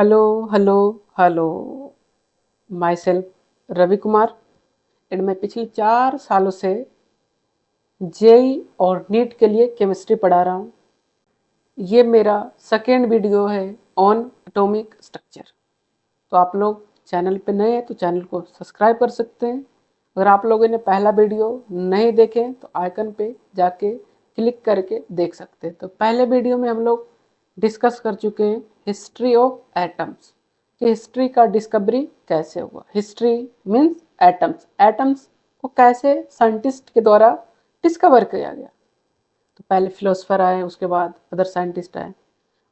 Hello hello hello. Myself Ravi Kumar and मैं पिछले 4 सालों से जेई और नीट के लिए केमिस्ट्री पढ़ा रहा हूँ। ये मेरा सेकेंड वीडियो है ऑन एटॉमिक स्ट्रक्चर। तो आप लोग चैनल पे नए हैं तो चैनल को सब्सक्राइब कर सकते हैं। अगर आप लोगों ने पहला वीडियो नहीं देखे तो आइकन पे जाके क्लिक करके देख सकते हैं। तो पहले वीडियो में हम लोग डिस्कस कर चुके हैं हिस्ट्री ऑफ एटम्स कि हिस्ट्री का डिस्कवरी कैसे हुआ। हिस्ट्री मीन्स एटम्स, एटम्स को कैसे साइंटिस्ट के द्वारा डिस्कवर किया गया। तो पहले फिलोसफर आए, उसके बाद अदर साइंटिस्ट आए,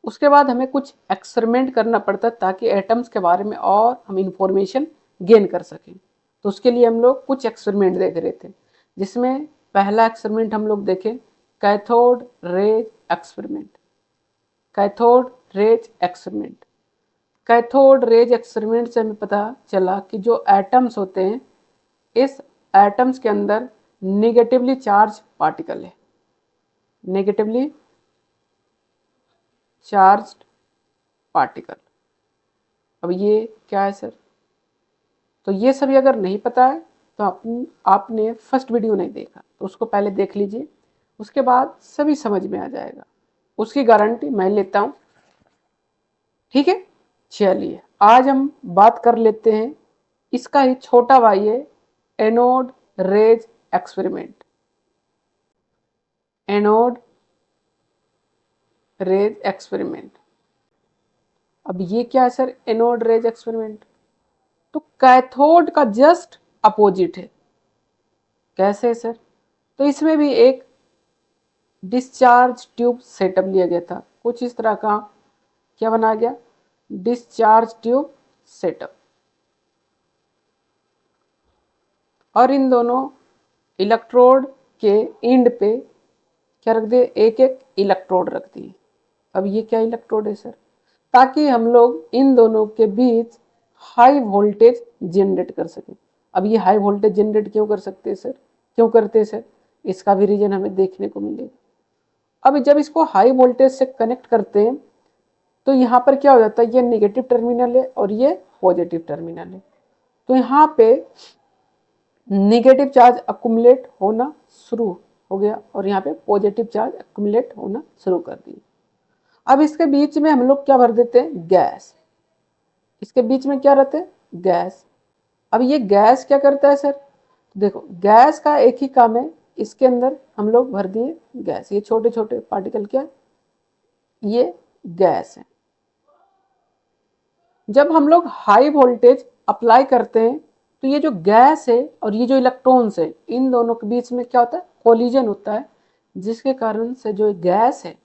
उसके बाद हमें कुछ एक्सपेरिमेंट करना पड़ता ताकि एटम्स के बारे में और हम इंफॉर्मेशन गेन कर सकें। तो उसके लिए हम लोग कुछ एक्सपेरिमेंट देख रहे थे, जिसमें पहला एक्सपेरिमेंट हम लोग देखें cathode rays experiment. Cathode rays experiment, cathode rays experiment से हमें पता चला कि जो एटम्स होते हैं, इस एटम्स के अंदर नेगेटिवली चार्ज पार्टिकल है। Negatively charged particle. अब ये क्या है सर? तो ये सभी अगर नहीं पता है तो आपने फर्स्ट वीडियो नहीं देखा, तो उसको पहले देख लीजिए, उसके बाद सभी समझ में आ जाएगा। उसकी गारंटी मैं लेता हूँ। ठीक है, चलिए आज हम बात कर लेते हैं, इसका ही छोटा भाई है anode rays experiment. Anode rays experiment. अब ये क्या है सर? एनोड रेज एक्सपेरिमेंट तो कैथोड का जस्ट अपोजिट है। कैसे है सर? तो इसमें भी एक डिस्चार्ज ट्यूब सेटअप लिया गया था, कुछ इस तरह का। क्या बना गया? Discharge tube setup. और इन दोनों इलेक्ट्रोड के एंड पे क्या रख दिए? एक एक इलेक्ट्रोड रख दिए। अब ये क्या इलेक्ट्रोड है सर? ताकि हम लोग इन दोनों के बीच हाई वोल्टेज जनरेट कर सकें। अब ये हाई वोल्टेज जनरेट क्यों कर सकते हैं सर? क्यों करते हैं सर? इसका भी रीजन हमें देखने को मिलेगा। अब जब इसको हाई वोल्टेज से कनेक्ट करते हैं तो यहाँ पर क्या हो जाता है? ये नेगेटिव टर्मिनल है और ये पॉजिटिव टर्मिनल है। तो यहाँ पे नेगेटिव चार्ज अकुमुलेट होना शुरू हो गया और यहाँ पे पॉजिटिव चार्ज अकुमुलेट होना शुरू कर दिया। अब इसके बीच में हम लोग क्या भर देते हैं? गैस। इसके बीच में क्या रहते हैं? गैस। अब ये गैस क्या करता है सर? देखो, गैस का एक ही काम है, इसके अंदर हम लोग भर दिए गैस। ये छोटे छोटे पार्टिकल क्या? ये गैस है। जब हम लोग हाई वोल्टेज अप्लाई करते हैं तो ये जो गैस है और ये जो इलेक्ट्रॉन्स है, इन दोनों के बीच में क्या होता है? कोलिजन होता है, जिसके कारण से जो गैस है,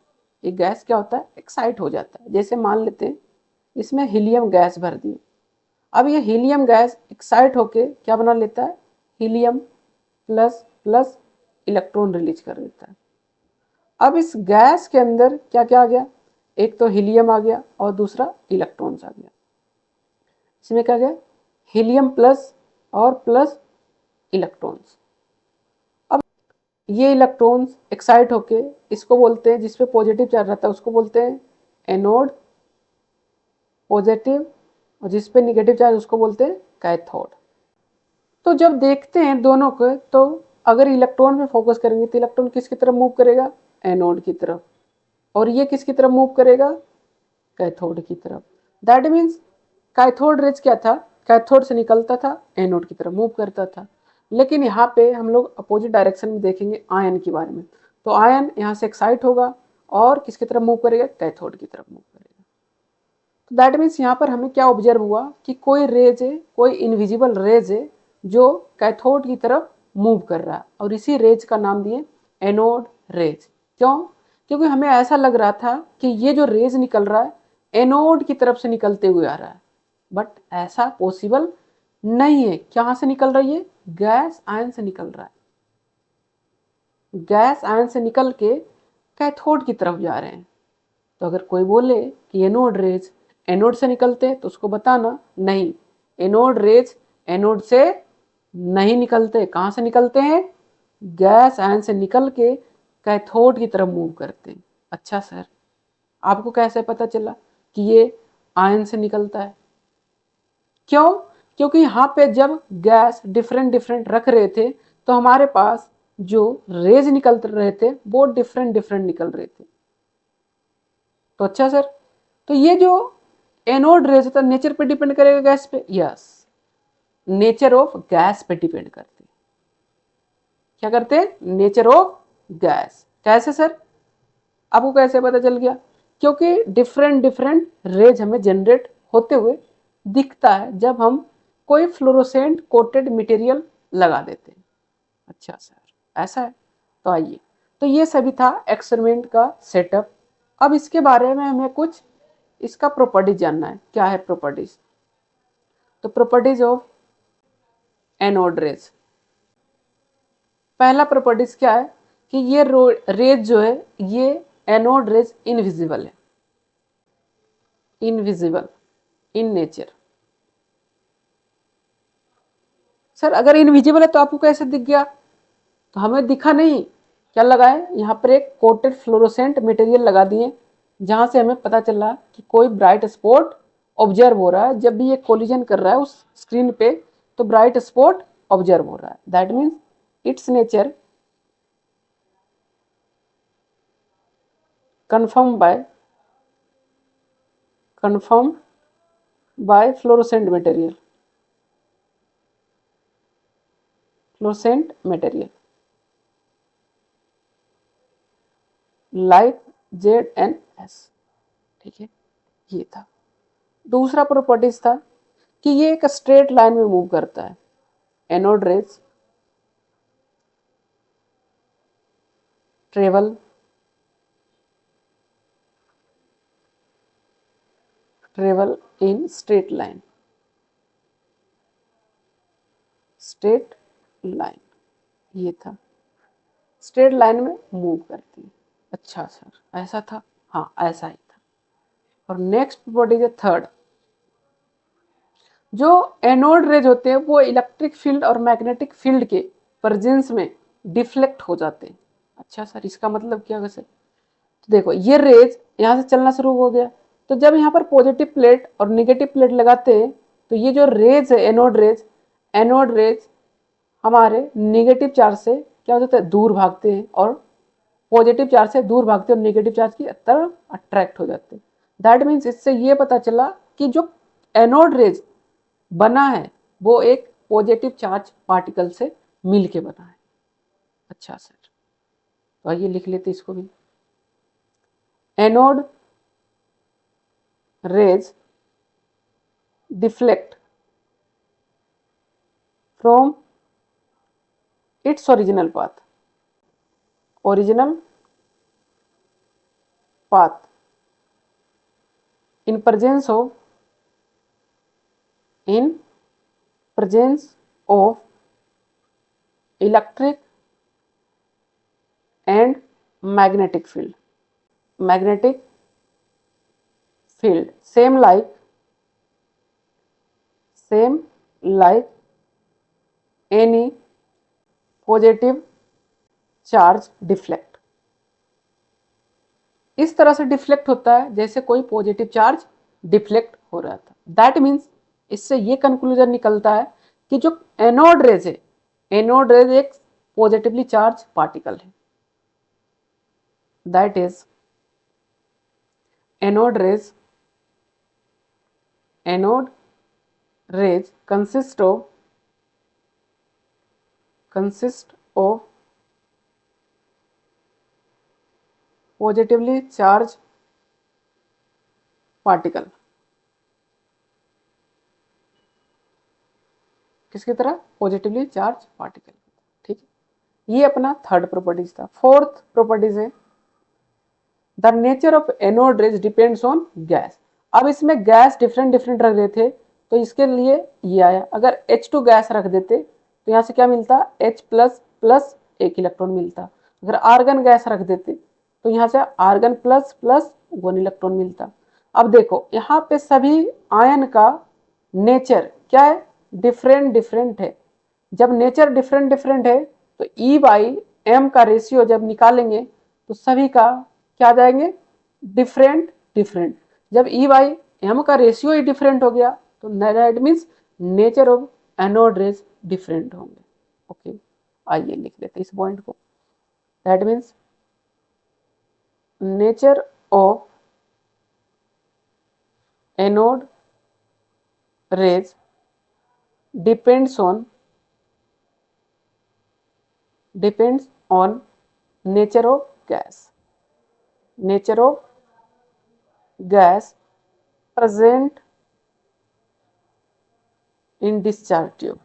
ये गैस क्या होता है? एक्साइट हो जाता है। जैसे मान लेते हैं इसमें हीलियम गैस भर दी। अब ये हीलियम गैस एक्साइट होके क्या बना लेता है? Helium plus plus electron release कर देता है। अब इस गैस के अंदर क्या क्या आ गया? एक तो हीलियम आ गया और दूसरा इलेक्ट्रॉन्स आ गया। इसमें क्या गया? हीलियम प्लस और प्लस इलेक्ट्रॉन्स। अब ये इलेक्ट्रॉन्स एक्साइट होके इसको बोलते हैं, जिसपे पॉजिटिव चार्ज रहता है उसको बोलते हैं एनोड पॉजिटिव, और जिसपे निगेटिव चार्ज उसको बोलते हैं कैथोड। तो जब देखते हैं दोनों को, तो अगर इलेक्ट्रॉन पे फोकस करेंगे तो इलेक्ट्रॉन किसकी तरफ मूव करेगा? एनोड की तरफ। और ये किसकी तरफ मूव करेगा? कैथोड की तरफ। दैट मीन्स कैथोड रेज क्या था? कैथोड से निकलता था, एनोड की तरफ मूव करता था। लेकिन यहाँ पे हम लोग अपोजिट डायरेक्शन में देखेंगे आयन के बारे में। तो आयन यहाँ से एक्साइट होगा और किसकी तरफ मूव करेगा? कैथोड की तरफ मूव करेगा। तो दैट मीन्स यहाँ पर हमें क्या ऑब्जर्व हुआ कि कोई रेज है, कोई इनविजिबल रेज है जो कैथोड की तरफ मूव कर रहा है, और इसी रेज का नाम दिए एनोड रेज। क्यों? क्योंकि हमें ऐसा लग रहा था कि ये जो रेज निकल रहा है एनोड की तरफ से निकलते हुए आ रहा है, बट ऐसा पॉसिबल नहीं है। कहाँ से निकल रही है? गैस आयन से निकल रहा है। गैस आयन से निकल के कैथोड की तरफ जा रहे हैं। तो अगर कोई बोले कि एनोड रेज एनोड से निकलते हैं तो उसको बताना नहीं, एनोड रेज एनोड से नहीं निकलते। कहाँ से निकलते हैं? गैस आयन से निकल के कैथोड की तरफ मूव करते हैं। अच्छा सर, आपको कैसे पता चला कि ये आयन से निकलता है। क्यों? क्योंकि यहाँ पे जब गैस डिफरेंट डिफरेंट रख रहे थे तो हमारे पास जो रेज निकल रहे थे वो डिफरेंट डिफरेंट निकल रहे थे। तो अच्छा सर, तो ये जो एनोड रेज होता है नेचर पे डिपेंड करेगा गैस पे? यस, नेचर ऑफ गैस पे डिपेंड करते हैं। क्या करते हैं? Nature of gas. कैसे सर? आपको कैसे पता चल गया? क्योंकि डिफरेंट डिफरेंट रेज हमें जनरेट होते हुए दिखता है जब हम कोई फ्लोरोसेंट कोटेड मटेरियल लगा देते हैं। अच्छा सर, ऐसा है। तो आइए, तो ये सभी था एक्सपेरिमेंट का सेटअप। अब इसके बारे में हमें कुछ इसका प्रॉपर्टीज जानना है। क्या है प्रॉपर्टीज? तो प्रॉपर्टीज ऑफ एनोड रेज। पहला प्रॉपर्टीज क्या है कि ये रेज जो है ये एनोड रेज इनविजिबल है, इनविजिबल इन नेचर। सर अगर इनविजिबल है तो आपको कैसे दिख गया? तो हमें दिखा नहीं, क्या लगा है यहाँ पर? एक कोटेड फ्लोरोसेंट मटेरियल लगा दिए जहां से हमें पता चला कि कोई ब्राइट स्पॉट ऑब्जर्व हो रहा है। जब भी ये कोलिजन कर रहा है उस स्क्रीन पे तो ब्राइट स्पॉट ऑब्जर्व हो रहा है। That means it's nature confirmed by fluorescent material, like ZNS। ठीक है, ये था। दूसरा प्रॉपर्टीज था कि ये एक स्ट्रेट लाइन में मूव करता है। Anode rays travel in straight line, ये था, स्ट्रेट लाइन में मूव करती है। अच्छा सर, ऐसा था? हाँ, ऐसा ही था। और नेक्स्ट प्रॉपर्टीज है थर्ड। जो एनोड रेज होते हैं वो इलेक्ट्रिक फील्ड और मैग्नेटिक फील्ड के प्रेजेंस में डिफ्लेक्ट हो जाते हैं। अच्छा सर, इसका मतलब क्या वैसे? तो देखो, ये रेज यहाँ से चलना शुरू हो गया, तो जब यहाँ पर पॉजिटिव प्लेट और निगेटिव प्लेट लगाते हैं तो ये जो रेज है एनोड रेज हमारे निगेटिव चार्ज से क्या हो जाता है? दूर भागते हैं, और पॉजिटिव चार्ज से दूर भागते हैं और निगेटिव चार्ज की तरफ अट्रैक्ट हो जाते हैं। दैट मीन्स इससे ये पता चला कि जो एनोड रेज बना है वो एक पॉजिटिव चार्ज पार्टिकल से मिल के बना है। अच्छा सर, तो आइए लिख लेते इसको भी। Anode rays deflect from its original path in presence of electric and magnetic field, same like any positive charge deflect। इस तरह से डिफ्लेक्ट होता है जैसे कोई पॉजिटिव चार्ज डिफ्लेक्ट हो रहा था। दैट मीन्स इससे ये कंक्लूजन निकलता है कि जो एनोड रेज है, एनोड रेज एक पॉजिटिवली चार्ज पार्टिकल है। That is anode rays consist of positively charge particle. किसकी तरह? Positively charge particle. ठीक है, ये अपना थर्ड प्रॉपर्टीज था। फोर्थ प्रॉपर्टीज है the nature of anode rays depends on gas. अब इसमें गैस डिफरेंट डिफरेंट रख देते तो इसके लिए ये आया। अगर H2 गैस रख देते तो यहाँ से क्या मिलता? H प्लस प्लस एक इलेक्ट्रॉन मिलता। अगर आर्गन गैस रख देते तो यहाँ से आर्गन प्लस प्लस 1 इलेक्ट्रॉन मिलता। अब देखो, यहाँ पे सभी आयन का नेचर क्या है? डिफरेंट डिफरेंट है। जब नेचर डिफरेंट डिफरेंट है तो E/M का रेशियो जब निकालेंगे तो सभी का क्या आ जाएंगे? Different different. जब एम का रेशियो ही डिफरेंट हो गया, तो that means nature of anode rays different होंगे। ओके, आइए लिख लेते इस पॉइंट को। That means nature of anode rays depends on nature of gas present in discharge tube।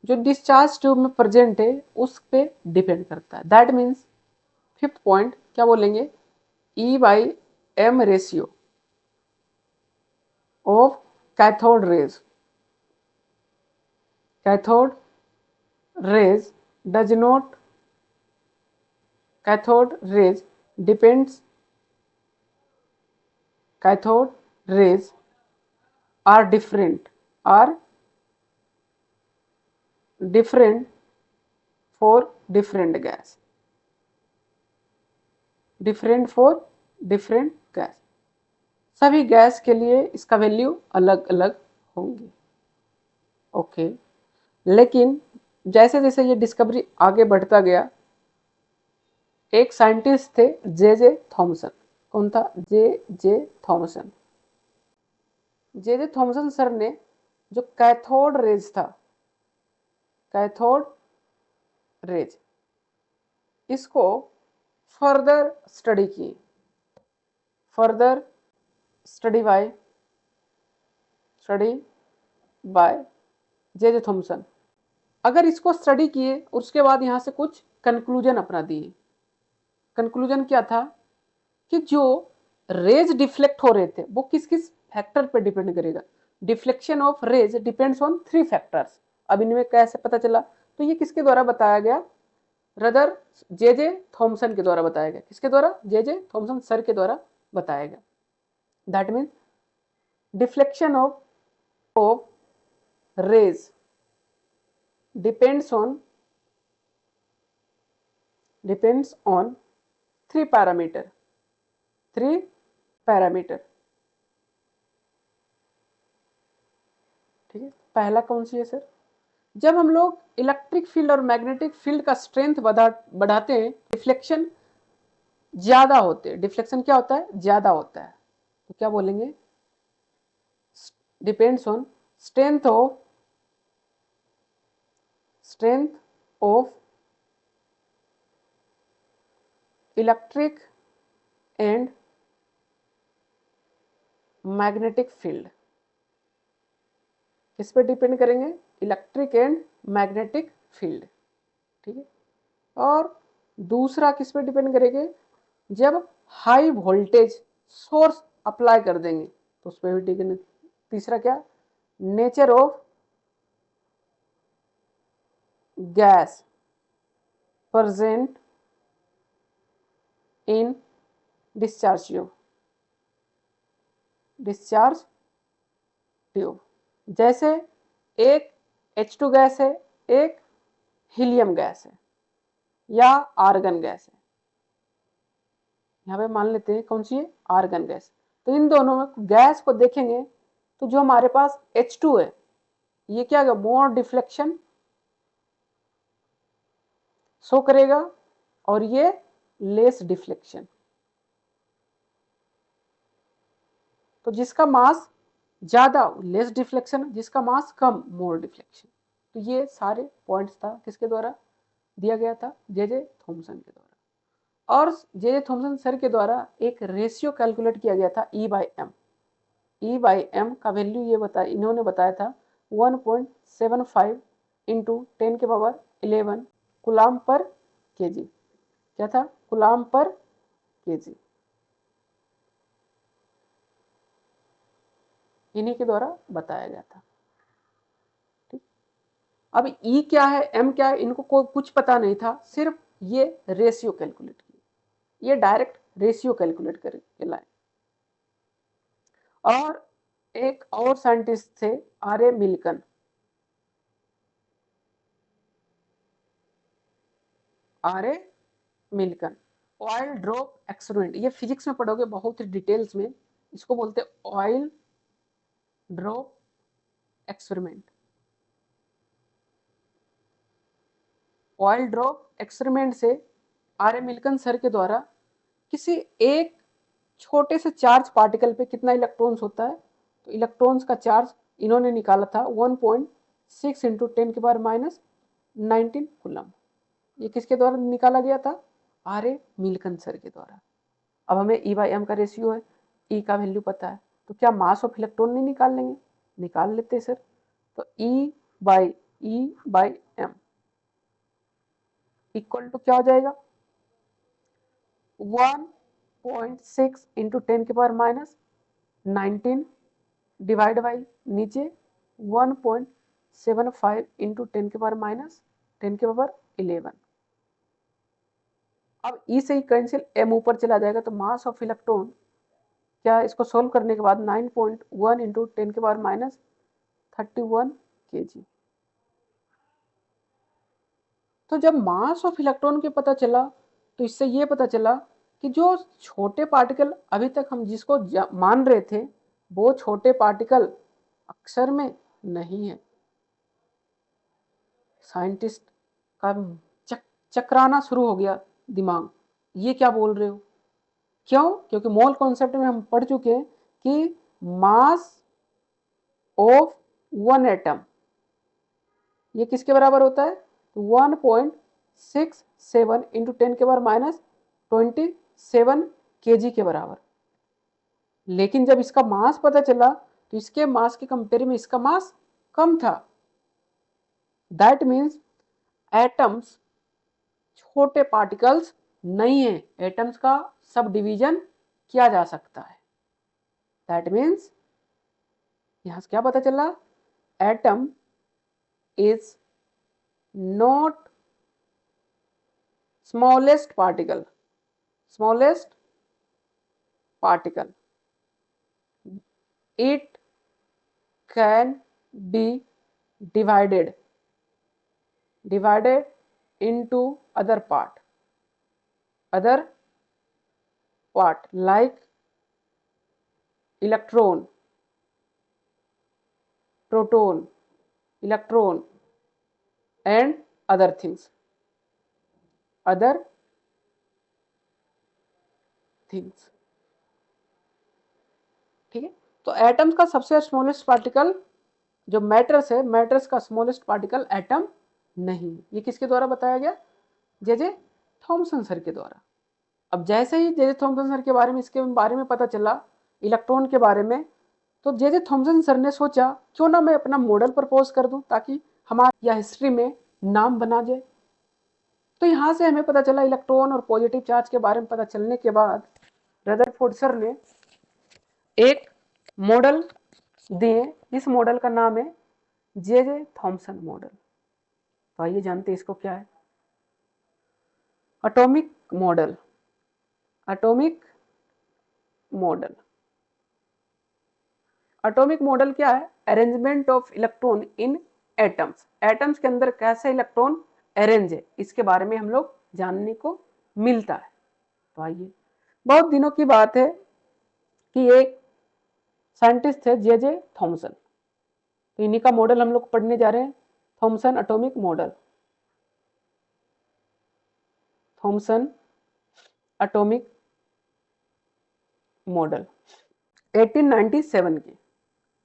जो डिस्चार्ज ट्यूब में प्रेजेंट है उस पे डिपेंड करता है। दैट मीन्स फिफ्थ पॉइंट क्या बोलेंगे, E by M ratio of cathode rays does not cathode rays are different for different gas, सभी गैस के लिए इसका वैल्यू अलग अलग होंगी। ओके, लेकिन जैसे जैसे ये डिस्कवरी आगे बढ़ता गया, एक साइंटिस्ट थे जे थॉमसन। कौन था? जे थॉमसन सर ने जो कैथोड रेज इसको further study by J Thomson. अगर इसको स्टडी किए उसके बाद यहाँ से कुछ कंक्लूजन अपना दिए। कंक्लूजन क्या था कि जो रेज डिफ्लेक्ट हो रहे थे वो किस किस फैक्टर पे डिपेंड करेगा। Deflection of rays depends on 3 factors. अब इनमें कैसे पता चला? तो ये किसके द्वारा बताया गया? रदर जे थॉमसन के द्वारा बताया गया। किसके द्वारा? जे थॉमसन सर के द्वारा बताया गया। That means deflection of rays depends on 3 parameter. ठीक है, पहला कौन सी है सर? जब हम लोग इलेक्ट्रिक फील्ड और मैग्नेटिक फील्ड का स्ट्रेंथ बढ़ाते हैं, डिफ्लेक्शन ज्यादा होते हैं। डिफ्लेक्शन क्या होता है? ज्यादा होता है। तो क्या बोलेंगे? Depends on strength of electric and magnetic field. किस पे डिपेंड करेंगे? Electric and magnetic field. ठीक है, और दूसरा किस पे डिपेंड करेंगे? जब हाई वोल्टेज सोर्स अप्लाई कर देंगे तो उस पर भी डिपेंड। तीसरा क्या? Nature of gas present in discharge tube. जैसे एक H2 गैस है, एक हीलियम गैस है या आर्गन गैस है। यहाँ पे मान लेते हैं कौन सी है? Argon gas. तो इन दोनों में गैस को देखेंगे तो जो हमारे पास H2 है ये क्या है? मोर डिफ्लेक्शन शो करेगा और ये लेस डिफ्लेक्शन। तो जिसका मास ज्यादा लेस डिफ्लेक्शन, जिसका मास कम मोर डिफ्लेक्शन। तो ये सारे पॉइंट्स था किसके द्वारा दिया गया था? जे थॉमसन के द्वारा। और जे थॉमसन सर के द्वारा एक रेशियो कैलकुलेट किया गया था E बाई एम का वैल्यू ये इन्होंने बताया था 1.75 इंटू 10 के पावर 11 कूलाम पर केजी। क्या था? कूलाम पर केजी। इन्हीं के द्वारा बताया गया था। ठीक, अब ई क्या है, एम क्या है, इनको कोई कुछ पता नहीं था। सिर्फ ये रेशियो कैलकुलेट किए, ये डायरेक्ट रेशियो कैलकुलेट करके लाए। और एक और साइंटिस्ट थे R A Millikan. Oil drop experiment, ये फिजिक्स में पढ़ोगे बहुत ही डिटेल्स में, इसको बोलते हैं oil drop experiment. Oil drop experiment से आर एम मिल्कन सर के द्वारा किसी एक छोटे से चार्ज पार्टिकल पे कितना इलेक्ट्रॉन्स होता है, तो इलेक्ट्रॉन्स का चार्ज इन्होंने निकाला था 1.6 इंटू 10 के पावर माइनस 19 कूलम। ये किसके द्वारा निकाला गया था? आर ए मिल्कन सर के द्वारा। अब हमें ई बाई एम का रेशियो है, ई का वैल्यू पता है, तो क्या मास ऑफ इलेक्ट्रॉन नहीं निकाल लेंगे? निकाल लेते सर। तो ई बाई एम इक्वल टू क्या हो जाएगा? 1.6 इंटू 10 के पावर माइनस 19 डिवाइड बाई नीचे 1.75 इंटू 10 के पावर माइनस 10 के पावर 11। अब ई से ही कैंसिल, एम ऊपर चला जाएगा, तो मास ऑफ इलेक्ट्रॉन क्या, इसको सोल्व करने के बाद 9.1 इंटू 10 के पावर माइनस 31 kg। तो जब मास ऑफ इलेक्ट्रॉन के पता चला, तो इससे ये पता चला कि जो छोटे पार्टिकल अभी तक हम जिसको मान रहे थे, वो छोटे पार्टिकल अक्षर में नहीं है। साइंटिस्ट का चकराना शुरू हो गया दिमाग, ये क्या बोल रहे हो? क्यों? क्योंकि मोल कॉन्सेप्ट में हम पढ़ चुके हैं कि मास ऑफ वन एटम ये किसके बराबर होता है? 1.67 इंटू 10 के पावर माइनस 27 kg के बराबर। लेकिन जब इसका मास पता चला, तो इसके मास के कंपेयर में इसका मास कम था। दैट मीन्स एटम्स छोटे पार्टिकल्स नहीं है, एटम्स का सब डिवीजन किया जा सकता है। दैट मीन्स यहां से क्या पता चला? Atom is not smallest particle, it can be divided into other part like electron, proton, electron and other things। ठीक है, तो एटम्स का सबसे स्मॉलेस्ट पार्टिकल जो मैटर्स है, मैटर्स का स्मॉलेस्ट पार्टिकल एटम नहीं। ये किसके द्वारा बताया गया? जे थॉमसन सर के द्वारा। अब जैसे ही जे थॉमसन सर के बारे में, इसके बारे में पता चला इलेक्ट्रॉन के बारे में, तो जे थॉमसन सर ने सोचा क्यों ना मैं अपना मॉडल प्रपोज कर दूं ताकि हमारी या हिस्ट्री में नाम बना जाए। तो यहाँ से हमें पता चला इलेक्ट्रॉन और पॉजिटिव चार्ज के बारे में पता चलने के बाद रदरफोर्ड सर ने एक मॉडल दिए, इस मॉडल का नाम है जे थॉमसन मॉडल। तो आइए जानते हैं इसको क्या है। Atomic model, atomic model, atomic model क्या है? Arrangement of electron in atoms, atoms के अंदर कैसे इलेक्ट्रॉन अरेंज है, इसके बारे में हम लोग जानने को मिलता है। तो आइए, बहुत दिनों की बात है कि एक साइंटिस्ट थे जे थॉमसन, तो इन्हीं का मॉडल हम लोग पढ़ने जा रहे हैं, Thomson atomic model. Thomson atomic model 1897 की,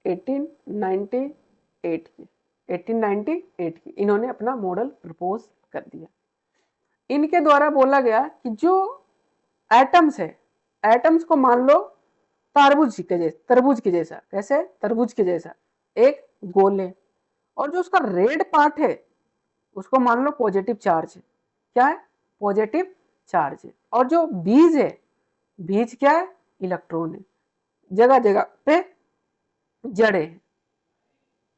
1898 की इन्होंने अपना मॉडल प्रपोज कर दिया। इनके द्वारा बोला गया कि जो एटम्स है, एटम्स को मान लो तरबूज के जैसा, कैसे? तरबूज के जैसा एक गोल है, और जो उसका रेड पार्ट है उसको मान लो पॉजिटिव चार्ज है। क्या है? पॉजिटिव चार्ज है। और जो बीज है, बीज क्या है? इलेक्ट्रॉन है, जगह जगह पे जड़े हैं।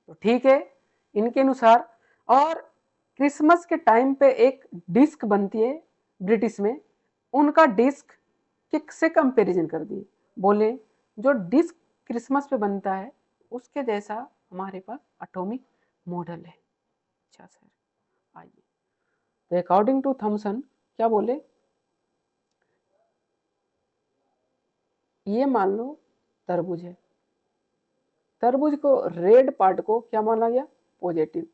तो ठीक है, इनके अनुसार। और क्रिसमस के टाइम पे एक डिस्क बनती है ब्रिटिश में, उनका डिस्क से कंपैरिजन कर दिए, बोले जो डिस्क क्रिसमस पे बनता है उसके जैसा हमारे पास एटॉमिक मॉडल है। अच्छा सर, आइए, तो अकॉर्डिंग टू थॉमसन क्या बोले ये मान लो तरबूज है, तरबूज को रेड पार्ट को क्या माना गया, पॉजिटिव,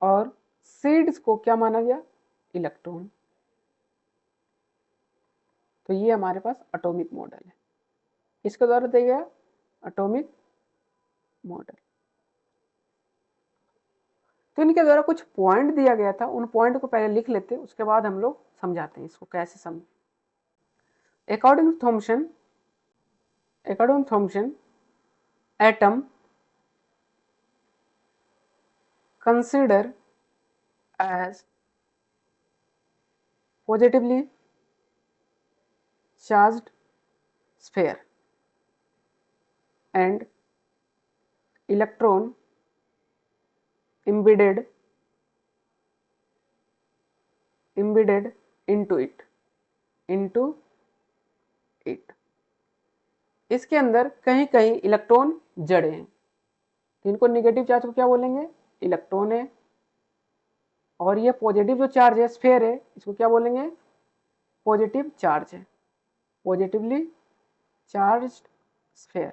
और सीड्स को क्या माना गया, इलेक्ट्रॉन। तो ये हमारे पास एटॉमिक मॉडल है, इसके द्वारा दिया गया एटॉमिक मॉडल। तो इनके द्वारा कुछ पॉइंट दिया गया था, उन पॉइंट को पहले लिख लेते हैं, उसके बाद हम लोग समझाते हैं इसको कैसे समझ। According to Thomson atom consider as positively charged sphere and electron embedded into it इसके अंदर कहीं कहीं इलेक्ट्रॉन जड़े हैं, तो इनको नेगेटिव चार्ज को क्या बोलेंगे, इलेक्ट्रॉन है, और ये पॉजिटिव जो चार्ज है स्फेयर है, इसको क्या बोलेंगे, पॉजिटिव चार्ज है, पॉजिटिवली चार्ज्ड स्फेयर।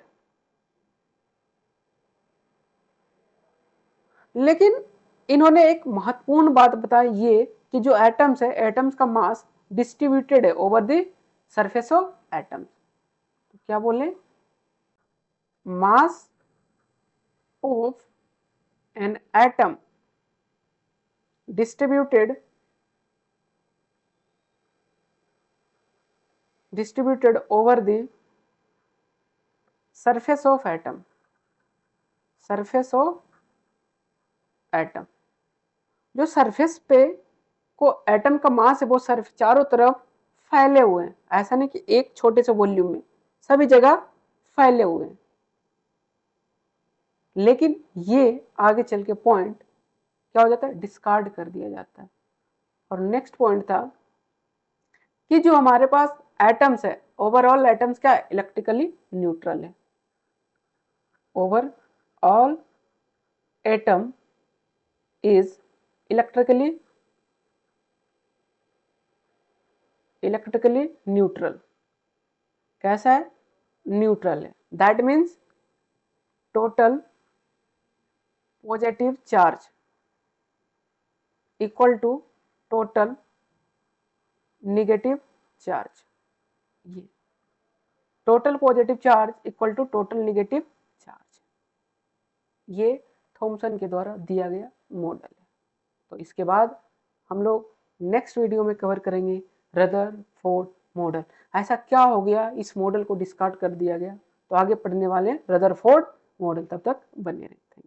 लेकिन इन्होंने एक महत्वपूर्ण बात बताई, ये कि जो एटम्स है, एटम्स का मास डिस्ट्रीब्यूटेड है over the surface of atoms. तो क्या बोले, mass of an atom distributed over the surface of atom, जो सरफेस पे को एटम का मास है वो सरफ चारों तरफ फैले हुए हैं, ऐसा नहीं कि एक छोटे से वॉल्यूम में, सभी जगह फैले हुए हैं। लेकिन ये आगे चल के पॉइंट क्या हो जाता है, डिस्कार्ड कर दिया जाता है। और नेक्स्ट पॉइंट था कि जो हमारे पास एटम्स है, ओवरऑल एटम्स क्या इलेक्ट्रिकली न्यूट्रल है, overall atom is electrically neutral. कैसा है, न्यूट्रल है। That means total positive charge equal to total negative charge. ये total positive charge equal to total negative charge, ये थॉम्सन के द्वारा दिया गया मॉडल है। तो इसके बाद हम लोग नेक्स्ट वीडियो में कवर करेंगे रदरफोर्ड मॉडल। ऐसा क्या हो गया, इस मॉडल को डिस्कार्ड कर दिया गया, तो आगे पढ़ने वाले हैं रदरफोर्ड मॉडल। तब तक बने रहें।